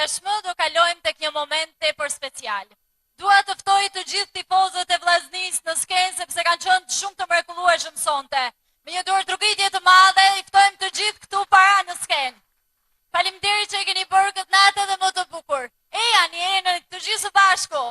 Tashmë do kalojmë tek një moment tepër special. Dua të ftoj të gjithë tifozët e Vllaznisë në skenë sepse kanë qenë shumë të mrekullueshëm sonte. Me një dorë trokitje të madhe i ftojmë të gjithë këtu para në skenë. Faleminderit që e keni bërë këtë natë edhe më të bukur. Eja, një të gjithë së bashku.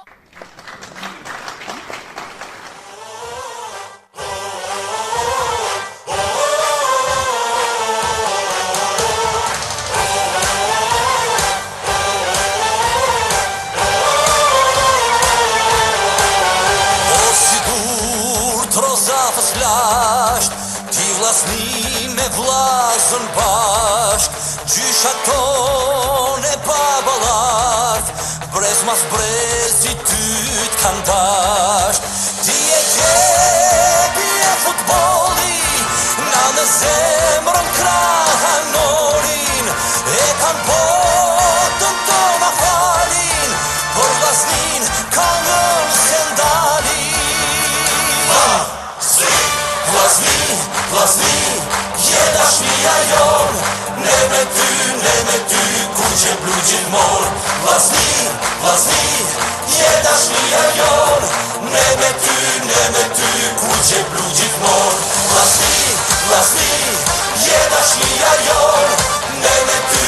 Ti vllazni me vllazën bashk, gjysha ton e baballart, brez mas brezi ty t'kan dash. Ti e jepi e futbolli, na në zemrën krahanorin, e kan botën tona falin, për vllaznin këngën se ndalin. Vllazni, je dashnia jon, ne me ty, ku që blu gjithmon. Vllazni, je dashnia jon, ne me ty, ku që blu gjithmon. Vllazni, je dashnia jon, ne me ty,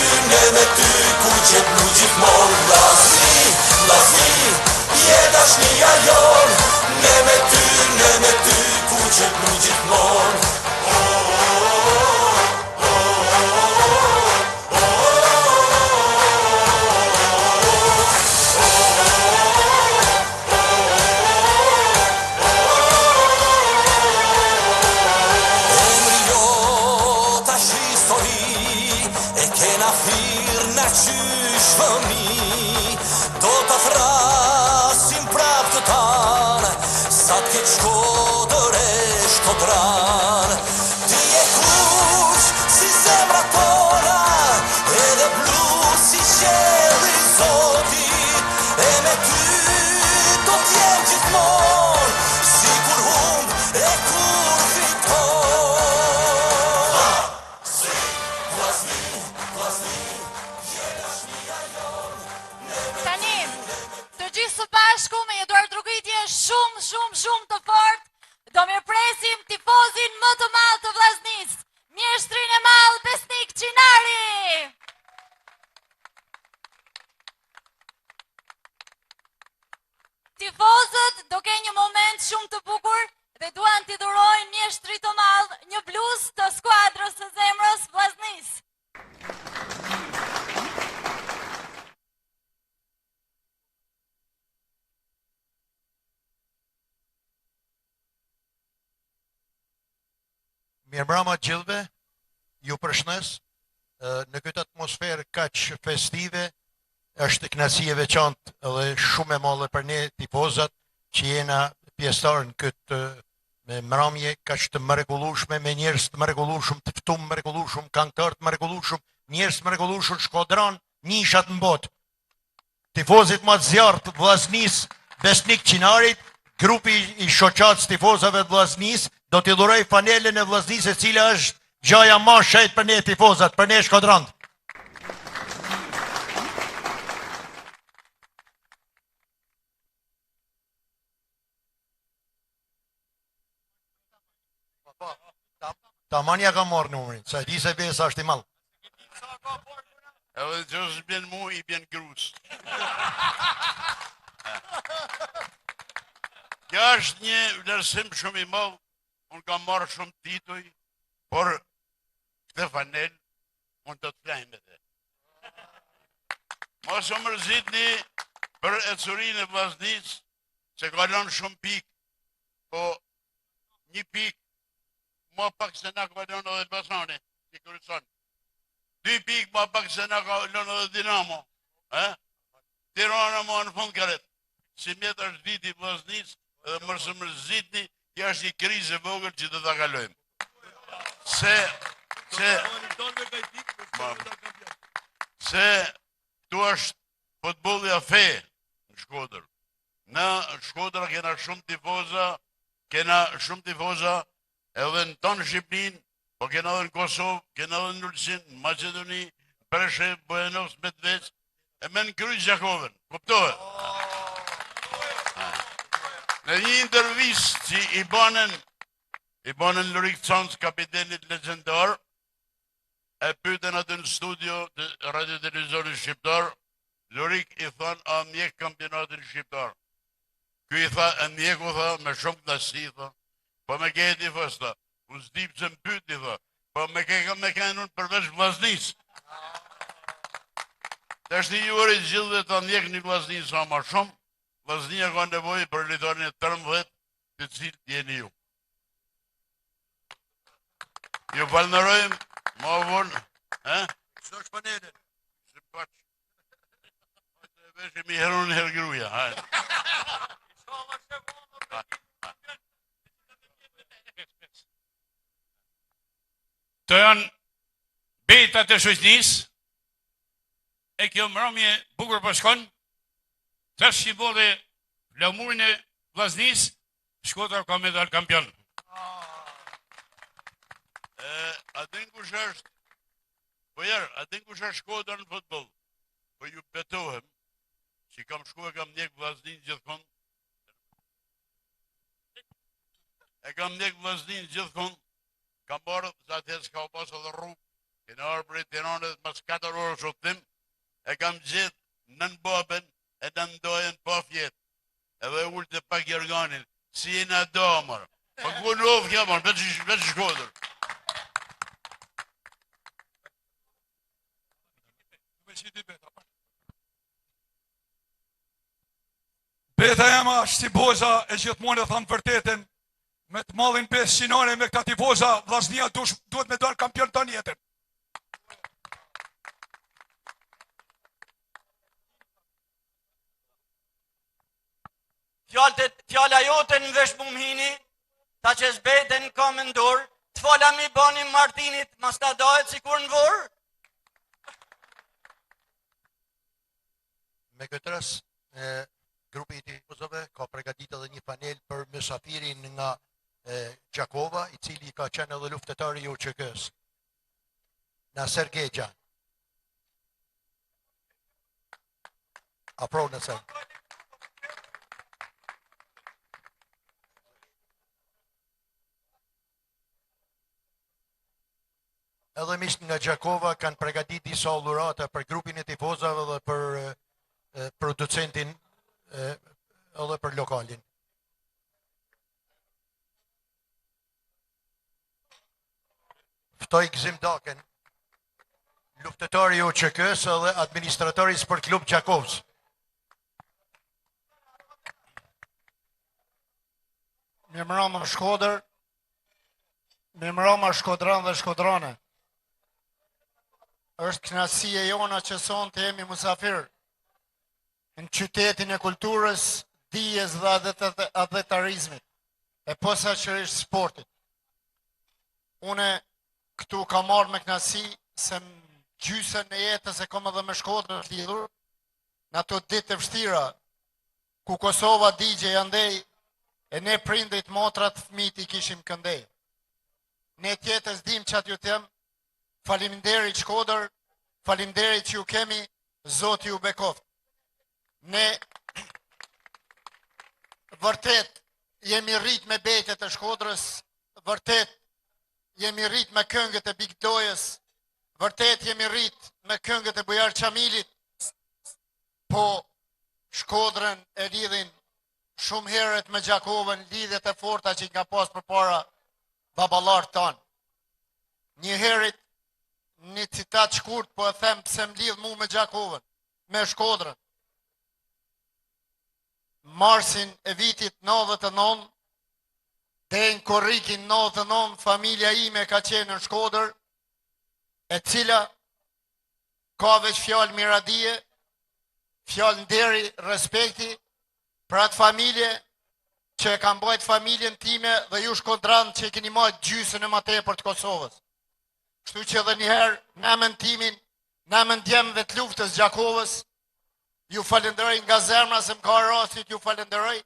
ku që blu gjithmon. Vllazni, je dashnia jon, ne me ty, ku që blu gjithmon. Do të thrasim prap të tanë, sa t'ke shkodër e shkodran. Ti e kuq si zemra tona, edhe blu si qelli Zotit, e me ty do t'jem gjithmon, si kur humb e kur fiton. Vllazni, Së bashku me një dorë trokitje shumë të fortë, do mirëpresim tifozin më të madh të Vllaznisë, mjeshtrin e madh Besnik Qinari. Tifozët do kenë një moment shumë të bukur dhe duan t'i dhurojnë mjeshtrit të madh një bluzë të skuadrës së zemrës Vllaznisë. Mirëmbrëma gjithëve, ju përshëndes në këtë atmosferë kaq festive, është kënaqësi e veçantë dhe shumë e madhe për ne tifozat që jena pjesëtar në këtë mramje kaq të mrekullueshme me njerëz të mrekullueshëm, të ftuar mrekullueshëm, këngëtar të mrekullueshëm, njerëz të mrekullueshëm, shkodran, nishat në botë. Tifozit më të zjarrt të Vllaznisë, Besnik Qinarit, grupi i shoqatës tifozave të Vllaznisë, do t'i dhuroj fanelën e Vllaznisë, e cila është gjaja më e shenjtë për ne tifozat, për ne shkodrant. Tamania ka marrë numrin, sa e di se besa është i madh. Edhe që është bjen mu, i bjen grus. Kjo është një vlerësim shumë i madh. Unë kam marrë shumë tituj, por këtë fanel unë të flajmë edhe. Mos u mërzitni për ecurinë e Vllaznisë, se kalon shumë pikë, po një pikë, më pak se na kalon edhe Elbasani, si Kryqëzani. 2 pikë më pak se na kalon edhe Dinamo. Tirana më në fund karet. Si mjetë është viti Vllaznisë, edhe mos u mërzitni. Kjo është një krizë e vogël që do ta kalojmë. Se tu është futbolli a fe në Shkodër. Në Shkodër kena shumë tifoza, edhe në tonë Shqipnin, po kena edhe në Kosovë, kena edhe në Ulsin, në Macedoni, Preshe, Bujanovës, Medvec, e me në Kryq Gjakovën, kuptohet? Në një intervistë që i banën Lorik Cons, kapitenit legendar, e pyeten atë në studio të radio-televizorit shqiptar, Lorik i than, a mjek kampionatin shqiptar? Ky i tha, e mjeku tha, me shumë knasi, tha, po me kejti fësta, u zdip që më pyti, tha, po me kejnë unë përveç Vllaznis. Të është i juari gjithë dhe ta mjek një Vllaznis sa ma shumë, Vllaznia ka nevojë për lojtarin e 13 të cilët jeni ju. Ju falënderojmë, ma vonë, Çdo shpënetin. se pak. Veshë mi herun her gruaja, hajde. Të janë betat e shoqënisë, e kjo mbrëmje bukur po shkon, tash që bodhe flamurin e Vllaznisë, Shkodra ka medal kampion. A din kush është, po jarë, a din kush është Shkodra në futboll? Po ju betohem, që kam shku e kam ndjek Vllaznin gjithkon, kam barë, sa të s'ka u pasë edhe rrugë, kena arë për e Tiranës mas 4 orë shotim, e kam gjithë nën babën, e në ndojën pa fjetë, edhe ullë të pak jërganin, si e në damër, po ku në ofë kja marë, veç Shkodër. Beta jema është si boza e gjithmonë e thamë vërtetën, me të mallin 500 ore me këta tifoza, Vllaznia duhet me dalë kampion të jetën. Fjalla jote në vesh mu mhini, ta që zbeten ka me ndorë, të fala mi bani Martinit, mas ta dahet si kur në vorë. Me këtë ras, grupi i tifozëve ka përgatitur edhe një panel për mysafirin nga Gjakova, i cili ka qenë edhe luftetari i UÇK-s. Naser Gexha. Apro Naser. Edhe miqt nga Gjakova kanë përgatitur disa dhurata për grupin e tifozëve dhe për producentin edhe për lokalin. Ftoj Gzim Daken, luftetari i UÇK-s edhe administratori i Sport Klub Gjakovës. Mirëmbrëma Shkodër, mirëmbrëma Shkodran dhe Shkodrane. Është kënaqësia jona që sonte jemi musafir në qytetin e kulturës, dijes dhe adhetarizmit, e posaçërisht sportit. Une këtu kam marrë me kënaqësi se në gjysën e jetës e kam edhe me Shkodrën lidhur, në ato ditë të vështira, ku Kosova digje andej, e ne prindrit, motrat, fëmijët i kishim këndej. Ne tjetës dim që atë ju tem, faleminderit Shkodër, faleminderit që ju kemi, Zoti ju bekoft. Ne vërtet jemi rrit me betet e Shkodrës, vërtet jemi rrit me këngët e Bigdojës, vërtet jemi rrit me këngët e Bujar Qamilit, po Shkodrën e lidhin shumë herët me Gjakovën, lidhet e forta që nga pas për para babalar tanë. Një herit, një citat shkurt, po e them pse më lidh mu me Gjakovën, me Shkodrën. Marsin e vitit 99, deri në korrikin 99, familja ime ka qenë në Shkodër, e cila ka veç fjalë miradije, fjalë nderi, respekti, për atë familje që e kam bajt familjen time dhe ju Shkodranë që e keni majt gjysën e ma tepër të Kosovës. Kështu që edhe njëherë, në emën timin, në emën djemëve të luftës Gjakovës, ju falenderoj nga zemra se më ka rastit, ju falenderoj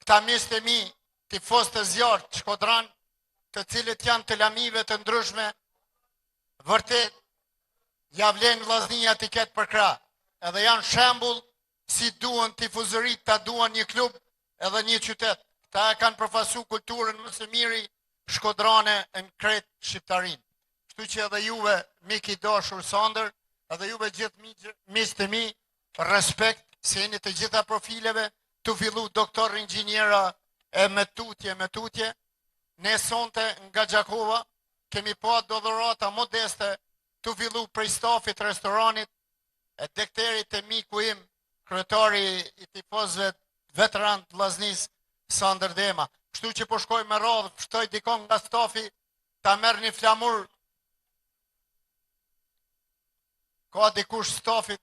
këta mist e mi, tifos të zjarë të Shkodran, të cilët janë të lamive të ndryshme, vërtet, javlen Vllaznia t'i ketë për krah. edhe janë shembull si duan tifozërit, ta duan një klub edhe një qytet. Ta e kanë përfasu kulturën më së miri shkodrane në kretë shqiptarin. Kështu që edhe juve, mik i dashur Sander, edhe juve gjithë miqtë të mi, respekt, se jeni të gjitha profileve, të fillu doktor inxhiniera e me tutje. Ne sonte nga Gjakova kemi pa dodhorata modeste të fillu prej stafit restoranit, e dekterit e miku im, kryetari i tifozëve veteran të Vllaznisë, Sander Dema. Kështu që po shkoj me radhë, shtoj dikon nga stafi, ta merr një flamur. Ka dikush stafit.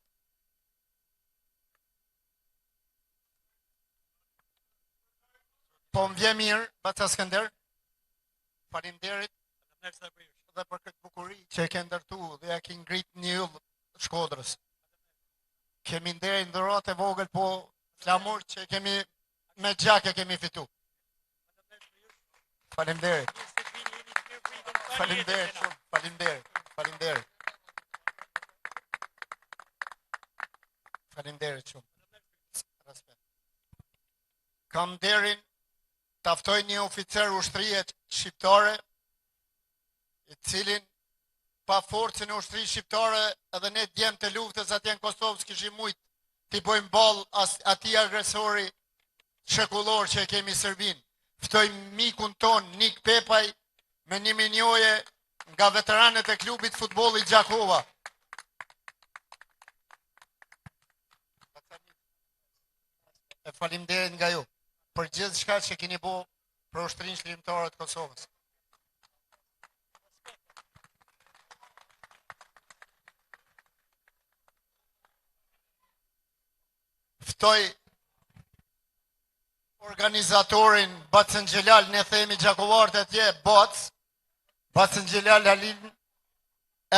Po më vje mirë, Baca Skënder. Faleminderit dhe për këtë bukuri që e ke ndërtu dhe e ke ngrit një yll Shkodrës. Kemi nderin dhuratë e vogël, po flamur që kemi me gjak e kemi fitu. Faleminderit. Faleminderit shumë, faleminderit. Faleminderit shumë. Respekt. Kam nderin taftoj një oficer ushtrie shqiptare, i cilin pa forcën e ushtrisë shqiptare edhe ne djemë të luftës atje në Kosovë s'kishim mujt t'i bojmë ball ati agresori shekullor që e kemi Serbin. Ftoj mikun ton, Nik Pepaj, me një minjoje nga veteranet e klubit futbollit Gjakova. E faleminderit nga ju për gjithë shka që keni bo për ushtrinë shkrimtare të Kosovës. Ftoj organizatorin Bacën Gjelal, ne themi Gjakovarët e tje, Bacën Gjelal Halin,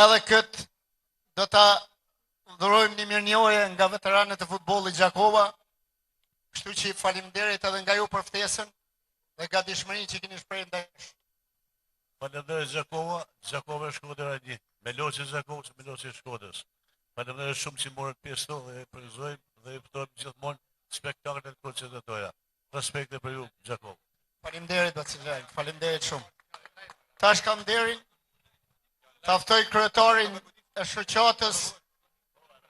edhe këtë do ta dhurojmë një mirënjohje nga veteranet e futbollit Gjakova, kështu që faleminderit edhe nga ju për ftesën dhe nga dishmërinë që keni shprehur ndaj. Faleminderit Gjakova Shkodra e një. Me loqe Gjakovës, me loqe Shkodrës. Faleminderit shumë që morët pjesë to dhe përgëzojmë dhe i pëtojmë gjithmonë spektaklet koncentratoja. Respekte për ju, Gjakov. Faleminderit Bacilaj, faleminderit shumë. Tash kam nderin, taftoj kryetarin e shoqatës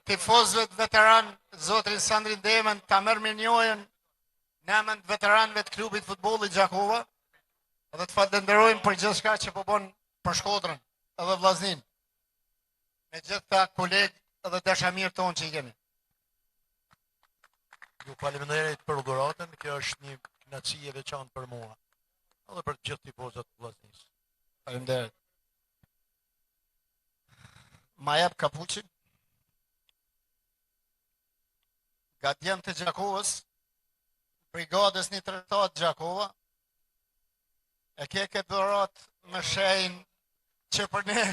tifozëve veteran, zotrin Sandrin Demën, ta merr mirënjohjen në emër të veteranëve të klubit futbollit Gjakova, dhe të falenderojmë për gjithçka që po bën për Shkodrën edhe Vllaznin. Me gjithë ta kolegë edhe dashamirë tonë që i kemi. Ju faleminderit për dhuratën, kjo është një kënaqësi e veçantë për mua, edhe për gjithë tifozët të Vllaznisë. Faleminderit. Ma jep kapuçin. Nga djemë të Gjakovës, brigadës një tërtat Gjakova, e ke këtë dhurat me shenjë që për ne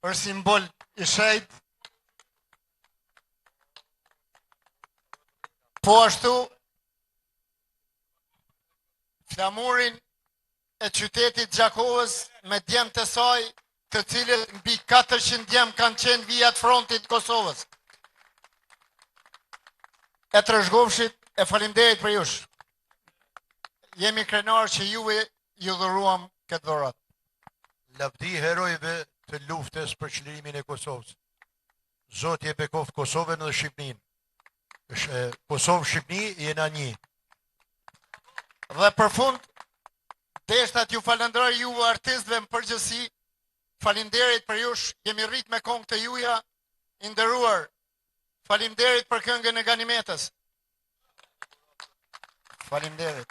është simbol i shejt. Po ashtu, flamurin e qytetit Gjakovës me djemë të saj, të cilët mbi 400 djemë kanë qenë vijat frontit Kosovës. E të rëshgofshit, e faleminderit për jush. Jemi krenar që juve ju dhuruam këtë dhurat. Lavdi herojve të luftës për çlirimin e Kosovës. Zoti e bekoft Kosovën dhe Shqipnin. Kosovë-Shqipni jena një. Dhe për fund, deshtat ju falenderoj juve artistëve në përgjithësi, faleminderit për jush, jemi rrit me këngë të juja, i nderuar. Faleminderit për këngën e Ganimetës. Faleminderit.